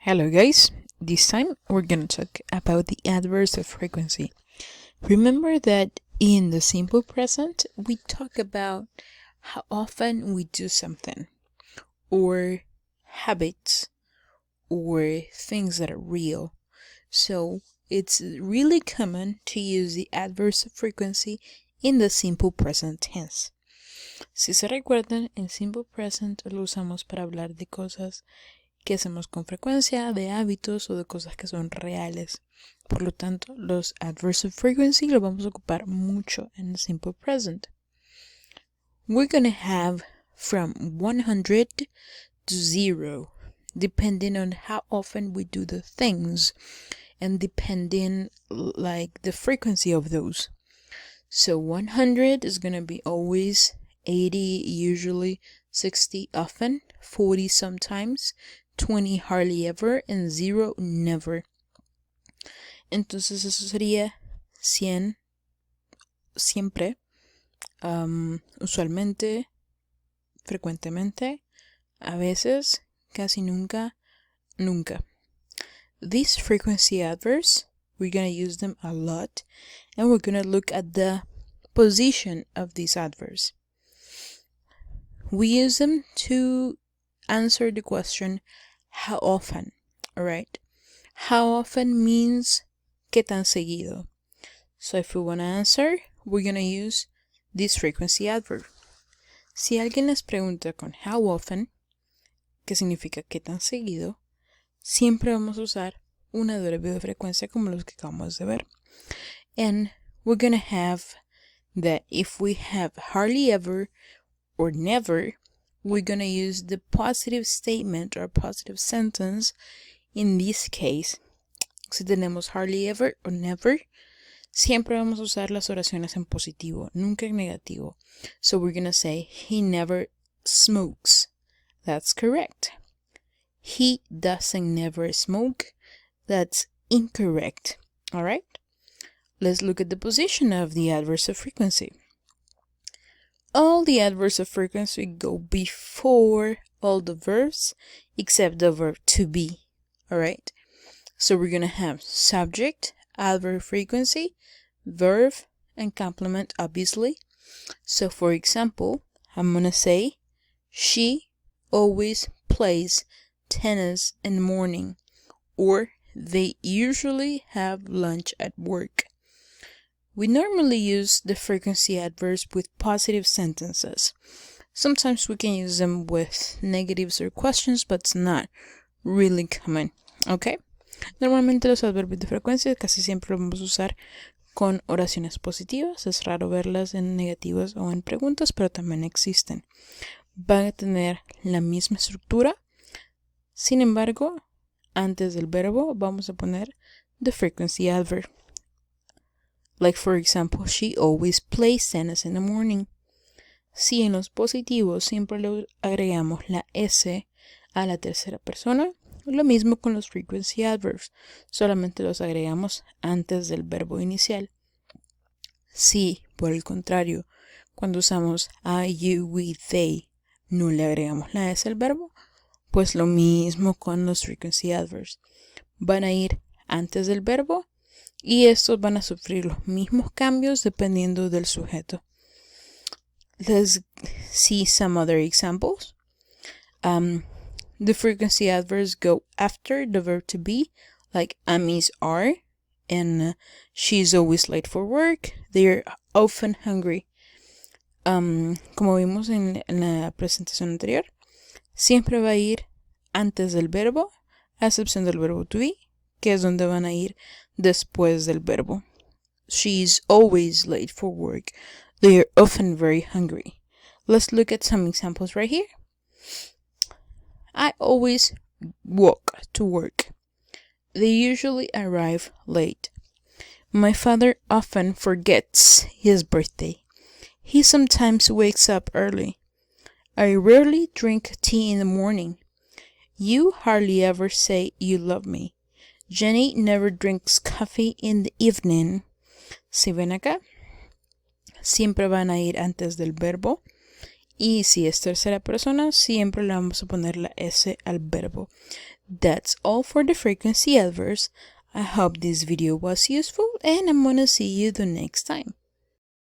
Hello guys, this time we're gonna talk about the adverbs of frequency. Remember that in the simple present we talk about how often we do something, or habits, or things that are real. So it's really common to use the adverbs of frequency in the simple present tense. Si se recuerdan, el simple present lo usamos para hablar de cosas que hacemos con frecuencia, de hábitos o de cosas que son reales. Por lo tanto, los adverbs of frequency los vamos a ocupar mucho en el simple present. We're gonna have from 100 to 0, depending on how often we do the things and depending like the frequency of those. So 100 is gonna be always, 80 usually, 60 often, 40 sometimes, 20 hardly ever, and 0 never. Entonces eso sería 100 siempre, usualmente, frecuentemente, a veces, casi nunca, nunca. These frequency adverbs, we're going to use them a lot, and we're going to look at the position of these adverbs. We use them to answer the question, how often, alright? How often means ¿qué tan seguido? So if we want to answer, we're going to use this frequency adverb. Si alguien les pregunta con how often, que significa qué tan seguido, siempre vamos a usar un adverbio de frecuencia como los que acabamos de ver. And we're going to have that if we have hardly ever or never, we're going to use the positive statement or positive sentence. In this case, si tenemos hardly ever or never, siempre vamos a usar las oraciones en positivo, nunca en negativo. So we're going to say, he never smokes. That's correct. He doesn't never smoke. That's incorrect. Alright? Let's look at the position of the adverbs of frequency. All the adverbs of frequency go before all the verbs except the verb to be. Alright? So we're going to have subject, adverb frequency, verb, and complement, obviously. So for example, I'm going to say, she always plays tennis in the morning, or they usually have lunch at work. We normally use the frequency adverbs with positive sentences. Sometimes we can use them with negatives or questions, but it's not really common, okay? Normalmente los adverbios de frecuencia casi siempre los vamos a usar con oraciones positivas. Es raro verlas en negativas o en preguntas, pero también existen. Van a tener la misma estructura. Sin embargo, antes del verbo vamos a poner the frequency adverb. Like for example, she always plays tennis in the morning. Si en los positivos siempre le agregamos la S a la tercera persona, lo mismo con los frequency adverbs, solamente los agregamos antes del verbo inicial. Si, por el contrario, cuando usamos I, you, we, they, no le agregamos la S al verbo, pues lo mismo con los frequency adverbs. Van a ir antes del verbo y estos van a sufrir los mismos cambios dependiendo del sujeto. Let's see some other examples. The frequency adverbs go after the verb to be, like am, is, are, and she's always late for work. They're often hungry. Como vimos en la presentación anterior, siempre va a ir antes del verbo, a excepción del verbo to be, que es donde van a ir después del verbo. She's always late for work. They are often very hungry. Let's look at some examples right here. I always walk to work. They usually arrive late. My father often forgets his birthday. He sometimes wakes up early. I rarely drink tea in the morning. You hardly ever say you love me. Jenny never drinks coffee in the evening. Si ven acá, siempre van a ir antes del verbo. Y si es tercera persona, siempre le vamos a poner la S al verbo. That's all for the frequency adverbs. I hope this video was useful, and I'm gonna see you the next time.